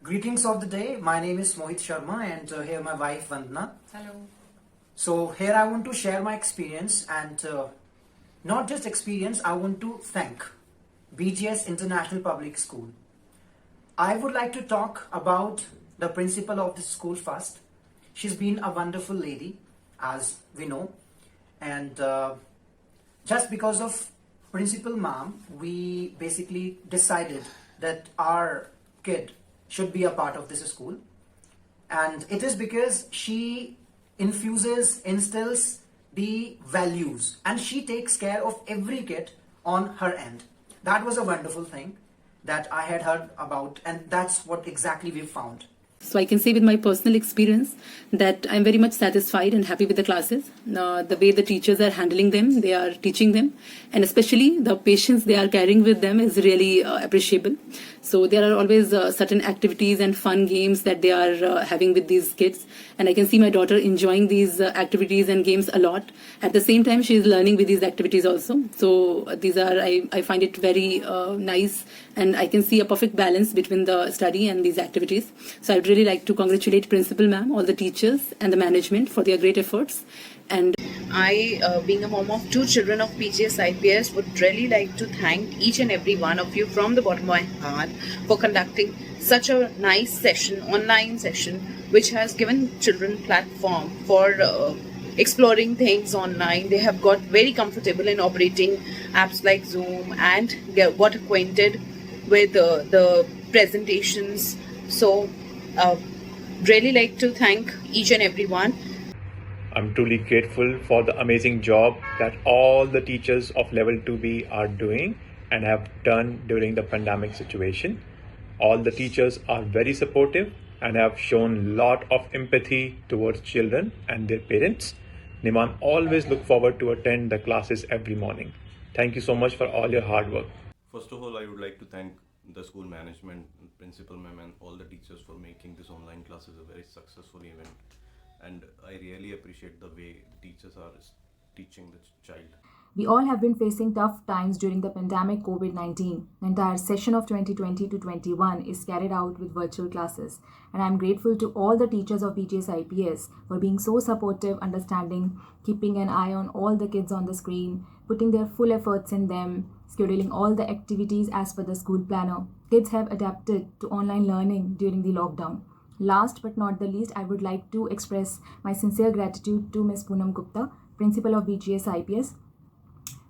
Greetings of the day. My name is Mohit Sharma and here my wife Vandana. Hello. So here I want to share my experience and not just experience, I want to thank BGS International Public School. I would like to talk about the principal of the school first. She's been a wonderful lady, as we know, and just because of principal ma'am, we basically decided that our kid should be a part of this school, and it is because she instills the values, and she takes care of every kid on her end. That was a wonderful thing that I had heard about, and that's what exactly we found. So I can say with my personal experience that I'm very much satisfied and happy with the classes. The way the teachers are handling them, they are teaching them, and especially the patience they are carrying with them is really appreciable. So there are always certain activities and fun games that they are having with these kids, and I can see my daughter enjoying these activities and games a lot. At the same time, she is learning with these activities also. So these are, I find it very nice, and I can see a perfect balance between the study and these activities. So I'd really like to congratulate Principal Ma'am, all the teachers and the management for their great efforts. And I, being a mom of two children of PGS IPS, would really like to thank each and every one of you from the bottom of my heart for conducting such a nice session, online session, which has given children platform for exploring things online. They have got very comfortable in operating apps like Zoom and got acquainted with the presentations. So really like to thank each and every one. I'm truly grateful for the amazing job that all the teachers of level 2B are doing and have done during the pandemic situation. All the teachers are very supportive and have shown lot of empathy towards children and their parents. Niman always look forward to attend the classes every morning. Thank you so much for all your hard work. First of all, I would like to thank the school management, principal ma'am, and all the teachers for making this online classes a very successful event. And I really appreciate the way teachers are teaching the child. We all have been facing tough times during the pandemic COVID-19. The entire session of 2020 to 21 is carried out with virtual classes. And I'm grateful to all the teachers of BGS IPS for being so supportive, understanding, keeping an eye on all the kids on the screen, putting their full efforts in them, scheduling all the activities as per the school planner. Kids have adapted to online learning during the lockdown. Last but not the least, I would like to express my sincere gratitude to Ms. Poonam Gupta, Principal of BGS IPS,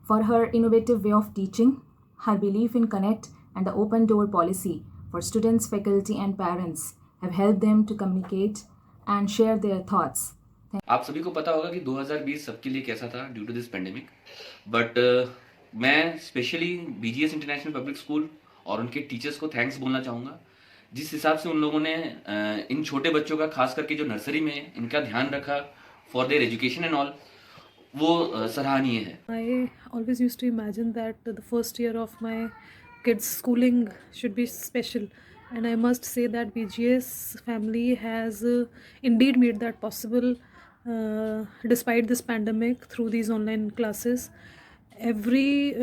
for her innovative way of teaching, her belief in connect and the open door policy for students, faculty and parents have helped them to communicate and share their thoughts. आप सभी को पता होगा कि 2020 सबके लिए कैसा था due to this pandemic, but मैं specially BGS international public school और उनके टीचर्स को थैंक्स बोलना चाहूँगा. जिस हिसाब से उन लोगों ने इन छोटे बच्चों का, खास करके जो नर्सरी में है, इनका ध्यान रखा for their education and all, वो सराहनीय है. I always used to imagine that the first year of my kids' schooling should be special, and I must say that BGS family has indeed made that possible despite this pandemic through these online classes. Every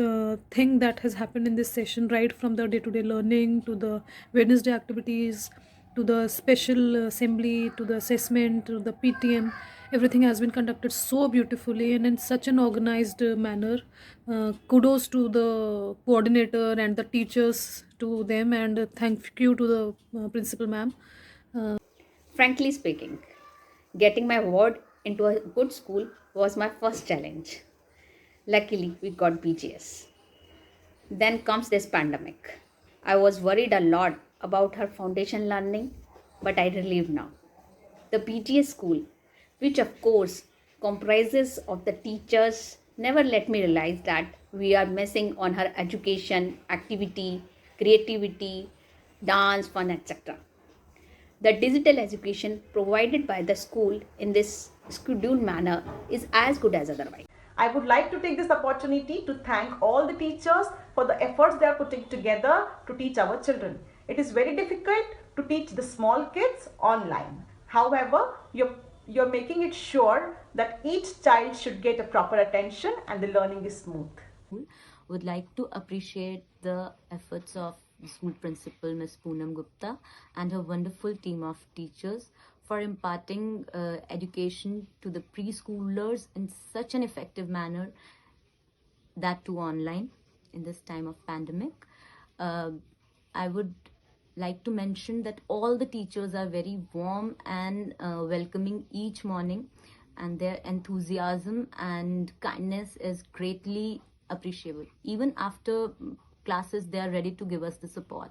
thing that has happened in this session, right from the day-to-day learning to the Wednesday activities to the special assembly to the assessment to the PTM, everything has been conducted so beautifully and in such an organized manner. Kudos to the coordinator and the teachers, to them, and thank you to the principal ma'am. Frankly speaking, getting my ward into a good school was my first challenge. Luckily, we got BGS. Then comes this pandemic. I was worried a lot about her foundation learning, but I relieved now. The BGS school, which of course comprises of the teachers, never let me realize that we are missing on her education, activity, creativity, dance, fun, etc. The digital education provided by the school in this scheduled manner is as good as otherwise. I would like to take this opportunity to thank all the teachers for the efforts they are putting together to teach our children. It is very difficult to teach the small kids online. However, you're making it sure that each child should get a proper attention and the learning is smooth. Would like to appreciate the efforts of the school principal, Ms. Poonam Gupta, and her wonderful team of teachers for imparting education to the preschoolers in such an effective manner, that too online in this time of pandemic. I would like to mention that all the teachers are very warm and welcoming each morning, and their enthusiasm and kindness is greatly appreciable. Even after classes, they are ready to give us the support.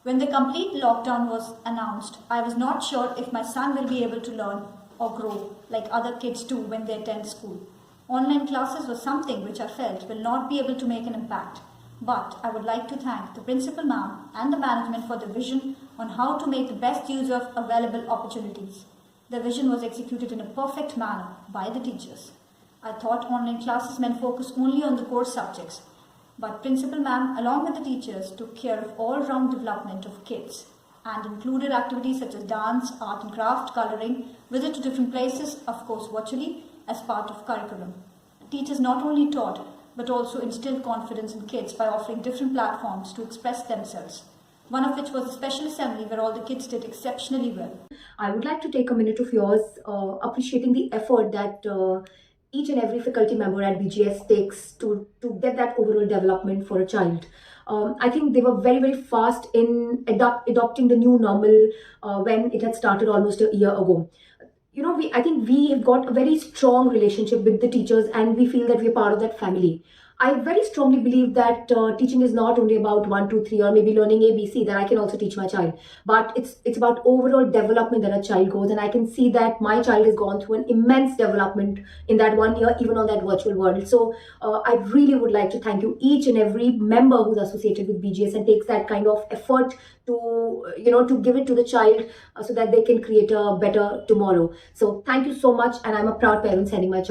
When the complete lockdown was announced, I was not sure if my son will be able to learn or grow like other kids do when they attend school. Online classes was something which I felt will not be able to make an impact. But I would like to thank the principal ma'am and the management for the vision on how to make the best use of available opportunities. The vision was executed in a perfect manner by the teachers. I thought online classes meant focus only on the core subjects, but Principal Ma'am, along with the teachers, took care of all-round development of kids and included activities such as dance, art and craft, colouring, visit to different places, of course virtually, as part of curriculum. Teachers not only taught, but also instilled confidence in kids by offering different platforms to express themselves, one of which was a special assembly where all the kids did exceptionally well. I would like to take a minute of yours appreciating the effort that each and every faculty member at BGS takes to get that overall development for a child. I think they were very, very fast in adopting the new normal when it had started almost a year ago. You know, I think we have got a very strong relationship with the teachers, and we feel that we are part of that family. I very strongly believe that teaching is not only about 1, 2, 3, or maybe learning ABC that I can also teach my child, but it's about overall development that a child goes. And I can see that my child has gone through an immense development in that 1 year, even on that virtual world. So I really would like to thank you, each and every member who's associated with BGS and takes that kind of effort to give it to the child so that they can create a better tomorrow. So thank you so much, and I'm a proud parent sending my child.